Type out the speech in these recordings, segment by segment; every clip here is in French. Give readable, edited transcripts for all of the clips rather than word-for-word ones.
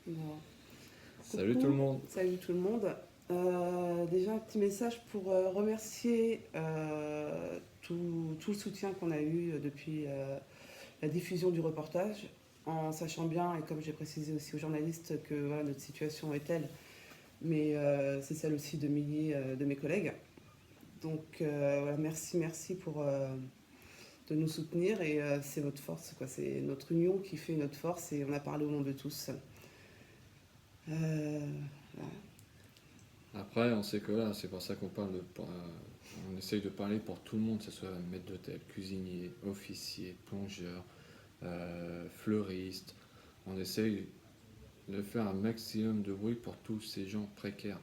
Bon. Salut tout Coucou, le monde. salut tout le monde. Déjà un petit message pour remercier tout le soutien qu'on a eu depuis la diffusion du reportage, en sachant bien, et comme j'ai précisé aussi aux journalistes, que voilà, notre situation est telle, mais c'est celle aussi de milliers de mes collègues. Donc voilà, merci de nous soutenir et c'est votre force, quoi. C'est notre union qui fait notre force et on a parlé au nom de tous. Euh, voilà. Après, on sait que là, c'est pour ça qu'on parle on essaye de parler pour tout le monde, que ce soit maître d'hôtel, cuisinier, officier, plongeur, fleuriste. On essaye de faire un maximum de bruit pour tous ces gens précaires.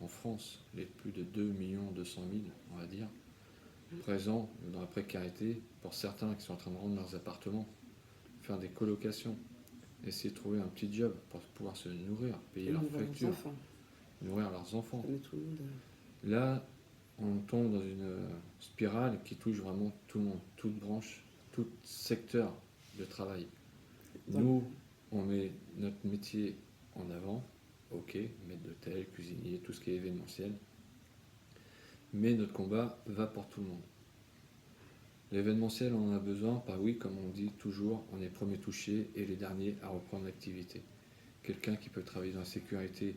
En France, les plus de 2 200 000, on va dire, présents dans la précarité, pour certains qui sont en train de rendre leurs appartements, faire des colocations, essayer de trouver un petit job pour pouvoir se nourrir, payer Et leurs nourrir leurs factures, enfants. nourrir leurs enfants. Ça met tout le monde. Là, on tombe dans une spirale qui touche vraiment tout le monde, toute branche, tout secteur de travail. Dans- Nous, on met notre métier en avant, ok, maître d'hôtel, cuisinier, tout ce qui est événementiel, mais notre combat va pour tout le monde. L'événementiel, on en a besoin, bah oui, comme on dit toujours, on est les premiers touchés et les derniers à reprendre l'activité. Quelqu'un qui peut travailler dans la sécurité,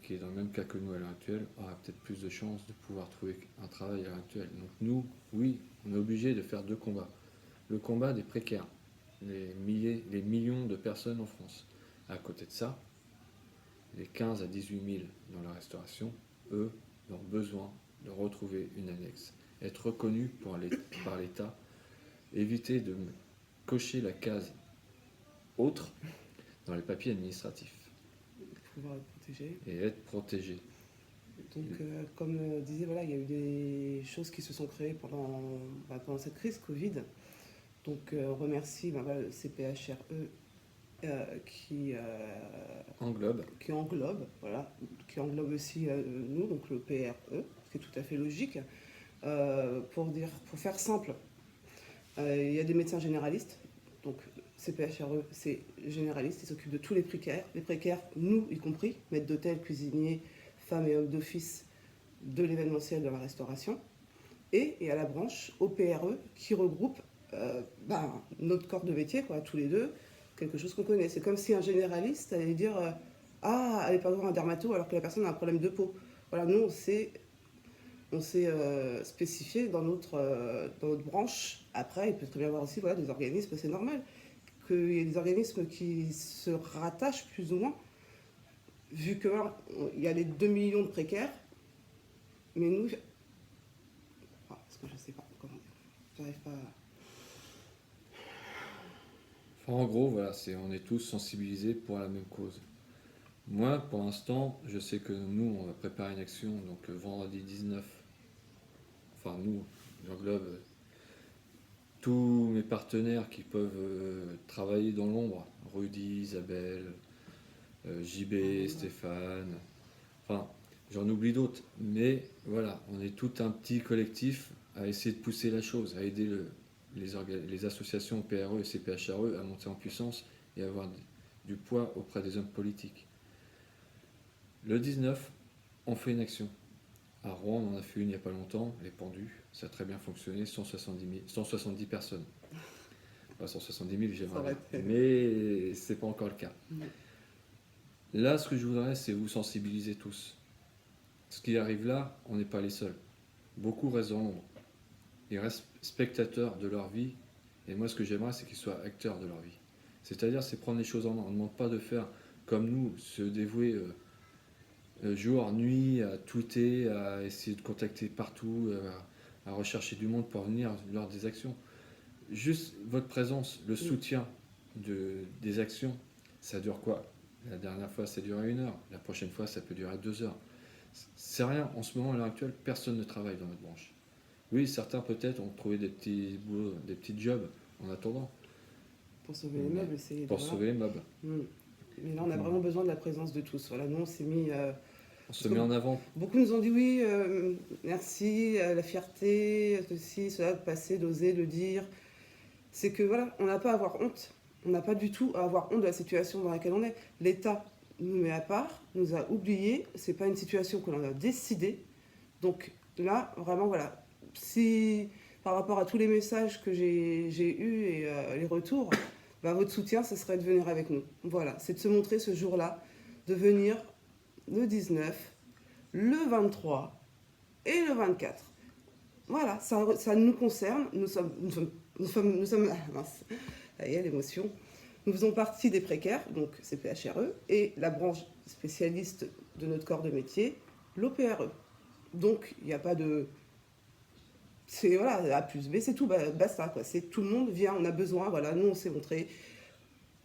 qui est dans le même cas que nous à l'heure actuelle, aura peut-être plus de chances de pouvoir trouver un travail à l'heure actuelle. Donc nous, oui, on est obligé de faire deux combats. Le combat des précaires, les millions de personnes en France. À côté de ça, les 15 à 18 000 dans la restauration, eux, ont besoin de retrouver une annexe. Être reconnus par l'État, éviter de cocher la case autre dans les papiers administratifs Pouvoir être protégé. et être protégés. Donc, comme disait, voilà, il y a eu des choses qui se sont créées pendant cette crise Covid. Donc, on remercie voilà, le CPHRE qui, Englobe. qui englobe, voilà, qui englobe aussi nous, donc le PRE, ce qui est tout à fait logique. Pour faire simple, il y a des médecins généralistes, donc CPHRE, c'est généraliste, ils s'occupent de tous les précaires, nous y compris, maîtres d'hôtel, cuisiniers, femmes et hommes d'office de l'événementiel de la restauration. Et il y a la branche OPRE qui regroupe notre corps de métier, quoi, tous les deux, quelque chose qu'on connaît. C'est comme si un généraliste allait dire ah, allez pas voir un dermato alors que la personne a un problème de peau. Voilà, nous on s'est spécifié dans notre branche. Après, il peut très bien y avoir aussi voilà, des organismes, c'est normal, qu'il y ait des organismes qui se rattachent plus ou moins, vu qu'il y a les 2 millions de précaires, mais nous, parce que je sais pas comment dire, j'arrive pas à... Enfin, en gros, voilà, on est tous sensibilisés pour la même cause. Moi, pour l'instant, je sais que nous, on va préparer une action, donc vendredi 19. Enfin, nous, j'englobe tous mes partenaires qui peuvent travailler dans l'ombre. Rudy, Isabelle, JB, Stéphane. Enfin, j'en oublie d'autres. Mais voilà, on est tout un petit collectif à essayer de pousser la chose, à aider les associations PRE et CPHRE à monter en puissance et avoir du poids auprès des hommes politiques. Le 19, on fait une action. À Rouen, on en a fait une il n'y a pas longtemps, les pendus, ça a très bien fonctionné, 170 personnes. Pas 170 000, Ça j'aimerais aurait bien. été... Mais c'est pas encore le cas. Mm. Là, ce que je voudrais, c'est vous sensibiliser tous. Ce qui arrive là, on n'est pas les seuls. Beaucoup restent dans l'ombre. Ils restent spectateurs de leur vie. Et moi, ce que j'aimerais, c'est qu'ils soient acteurs de leur vie. C'est-à-dire, c'est prendre les choses en main. On ne demande pas de faire comme nous, se dévouer jour, nuit, à tweeter, à essayer de contacter partout, à rechercher du monde pour venir lors des actions. Juste votre présence, le soutien des actions, ça dure quoi? La dernière fois, ça durait 1 heure. La prochaine fois, ça peut durer 2 heures. C'est rien. En ce moment, à l'heure actuelle, personne ne travaille dans notre branche. Oui, certains peut-être ont trouvé des petits boulots, des petits jobs en attendant. Pour sauver les meubles, c'est... Pour Voilà. sauver les meubles. Mm. Mais là, on a vraiment besoin de la présence de tous. Voilà, nous, on s'est mis... On se parce que met en avant. beaucoup nous ont dit oui, merci, la fierté, ceci, cela, de passer, d'oser, de dire. C'est que voilà, on n'a pas à avoir honte On n'a pas du tout à avoir honte de la situation dans laquelle on est. L'État nous met à part, nous a oubliés. C'est pas une situation que l'on a décidée. Donc là, vraiment, voilà. Si par rapport à tous les messages que j'ai eus et les retours, bah, votre soutien, ce serait de venir avec nous. Voilà, c'est de se montrer ce jour-là, de venir le 19, le 23 et le 24. Voilà, ça nous concerne. Ah, mince, ça y est, l'émotion. Nous faisons partie des précaires, donc CPHRE, et la branche spécialiste de notre corps de métier, l'OPRE. Donc, il n'y a pas de... C'est voilà, A plus B, c'est tout, basta, quoi. C'est tout le monde vient, on a besoin, voilà, nous on s'est montré.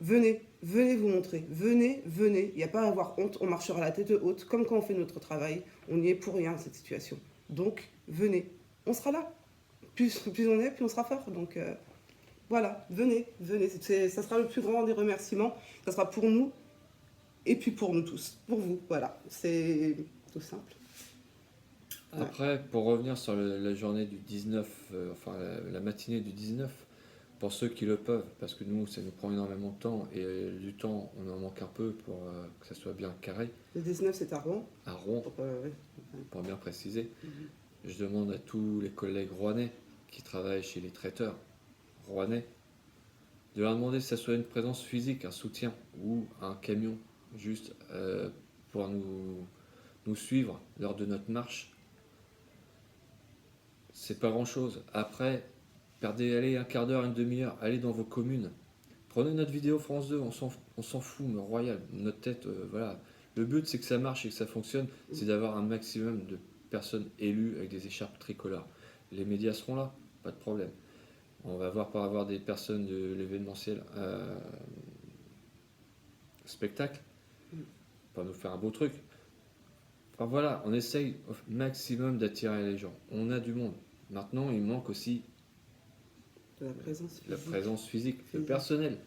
Venez, venez vous montrer, venez, venez. Il n'y a pas à avoir honte, on marchera la tête haute, comme quand on fait notre travail, on n'y est pour rien, cette situation. Donc, venez, on sera là. Plus on est, plus on sera fort. Donc, voilà, venez, venez. Ça sera le plus grand des remerciements. Ça sera pour nous et puis pour nous tous, pour vous. Voilà, c'est tout simple. Après, pour revenir sur la journée du 19, enfin la matinée du 19, pour ceux qui le peuvent, parce que nous, ça nous prend énormément de temps et du temps, on en manque un peu pour que ça soit bien carré. Le 19, c'est à Rouen. À Rouen, pour bien préciser. Je demande à tous les collègues rouennais qui travaillent chez les traiteurs rouennais de leur demander si ça soit une présence physique, un soutien ou un camion juste pour nous suivre lors de notre marche. C'est pas grand chose. Après, allez un quart d'heure, une demi-heure, allez dans vos communes. Prenez notre vidéo France 2, on s'en fout, mais royal, notre tête, voilà. Le but c'est que ça marche et que ça fonctionne, c'est d'avoir un maximum de personnes élues avec des écharpes tricolores. Les médias seront là, pas de problème. On va voir par avoir des personnes de l'événementiel spectacle, pour nous faire un beau truc. Enfin voilà, on essaye au maximum d'attirer les gens. On a du monde. Maintenant, il manque aussi de la présence physique, le personnel.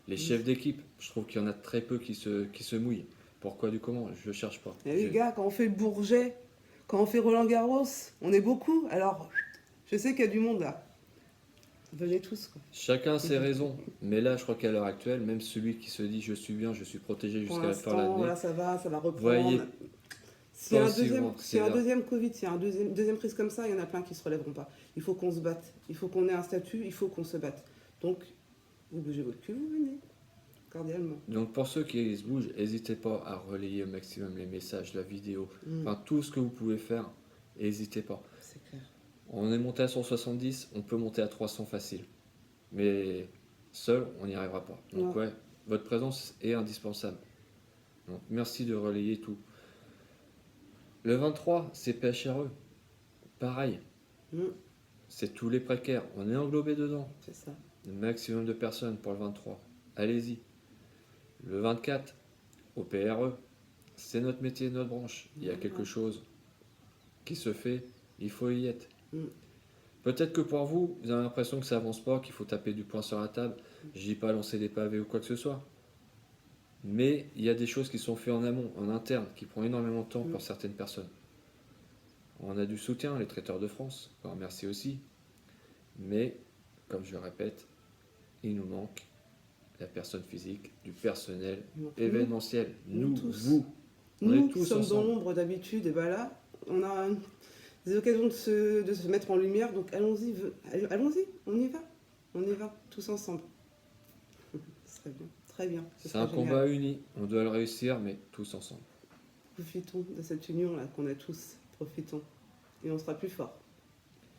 Les chefs d'équipe, je trouve qu'il y en a très peu qui se mouillent. Pourquoi du comment? Je ne cherche pas. Et les gars, quand on fait le Bourget, quand on fait Roland Garros, on est beaucoup. Alors, je sais qu'il y a du monde là. Venez tous, quoi. Chacun a ses raisons, mais là, je crois qu'à l'heure actuelle, même celui qui se dit je suis bien, je suis protégé jusqu'à la fin de l'année. Là, ça va reprendre. Voyez, s'il y a un deuxième Covid, s'il y a une deuxième crise comme ça, il y en a plein qui ne se relèveront pas. Il faut qu'on se batte. Il faut qu'on ait un statut, il faut qu'on se batte. Donc, vous bougez votre cul, vous venez. Cordialement. Donc, pour ceux qui se bougent, n'hésitez pas à relayer au maximum les messages, la vidéo, enfin tout ce que vous pouvez faire, n'hésitez pas. C'est clair. On est monté à 170, on peut monter à 300 facile. Mais seul, on n'y arrivera pas. Donc ouais, votre présence est indispensable. Donc merci de relayer tout. Le 23, c'est PHRE. Pareil. C'est tous les précaires. On est englobé dedans. C'est ça. Le maximum de personnes pour le 23. Allez-y. Le 24, au PRE. C'est notre métier, notre branche. Il y a quelque chose qui se fait, il faut y être. Peut-être que pour vous, vous avez l'impression que ça avance pas, qu'il faut taper du poing sur la table. Je dis pas lancer des pavés ou quoi que ce soit. Mais il y a des choses qui sont faites en amont, en interne, qui prennent énormément de temps pour certaines personnes. On a du soutien, les traiteurs de France, on remercie aussi. Mais, comme je le répète, il nous manque la personne physique, du personnel événementiel. Nous, vous, on est tous qui sommes ensemble. dans l'ombre d'habitude, et ben là, on a des occasions de se mettre en lumière, donc allons-y, on y va, tous ensemble. Ce serait bien, très bien. C'est un combat uni, on doit le réussir, mais tous ensemble. Profitons de cette union-là qu'on a tous, profitons, et on sera plus forts.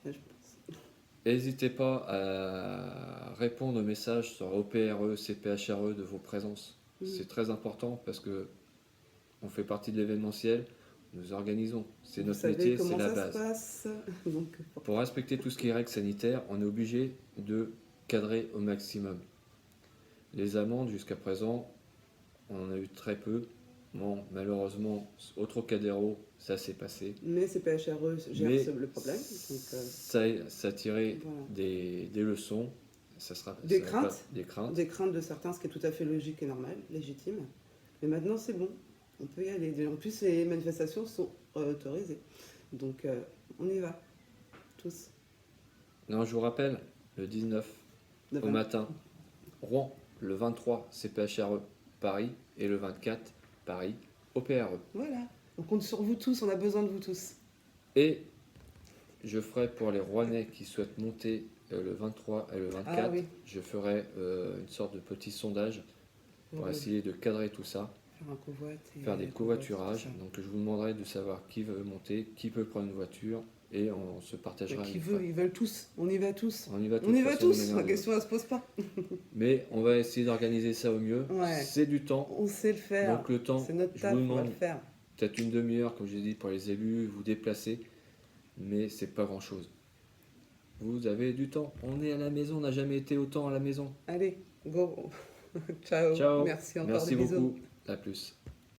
Là, je pense. N'hésitez pas à répondre aux messages sur OPRE, CPHRE de vos présences. C'est très important parce que on fait partie de l'événementiel, nous organisons. C'est notre métier, c'est la base. Donc, pour respecter tout ce qui est règles sanitaires, on est obligé de cadrer au maximum. Les amendes, jusqu'à présent, on en a eu très peu. Bon, malheureusement, au Trocadéro, ça s'est passé. Mais CPHRE gère le problème. Donc, ça a tiré des leçons. Des craintes de certains, ce qui est tout à fait logique et normal, légitime. Mais maintenant, c'est bon. On peut y aller. En plus, les manifestations sont autorisées. Donc, on y va. Tous. Non, je vous rappelle, le 19, au matin, Rouen. Le 23, c'est PHRE Paris. Et le 24, Paris, au PRE. Voilà. On compte sur vous tous, on a besoin de vous tous. Et je ferai pour les Rouennais qui souhaitent monter le 23 et le 24, oui. je ferai une sorte de petit sondage pour Pour essayer de cadrer tout ça, faire un convoi. faire des covoiturages. Donc je vous demanderai de savoir qui veut monter, qui peut prendre une voiture et on se partagera. Qui veut, ils veulent tous. On y va tous. On y va tous. On y de va toute façon, tous. La question, elle se pose pas. Mais on va essayer d'organiser ça au mieux. Ouais. C'est du temps. On sait le faire. Donc le temps, C'est notre je taf, vous on va demande le faire. peut-être une demi-heure, comme j'ai dit, pour les élus, vous déplacer. Mais c'est pas grand-chose. Vous avez du temps. On est à la maison, on n'a jamais été autant à la maison. Allez, go. Ciao. Ciao. Merci encore. Merci des bisous. beaucoup. À plus.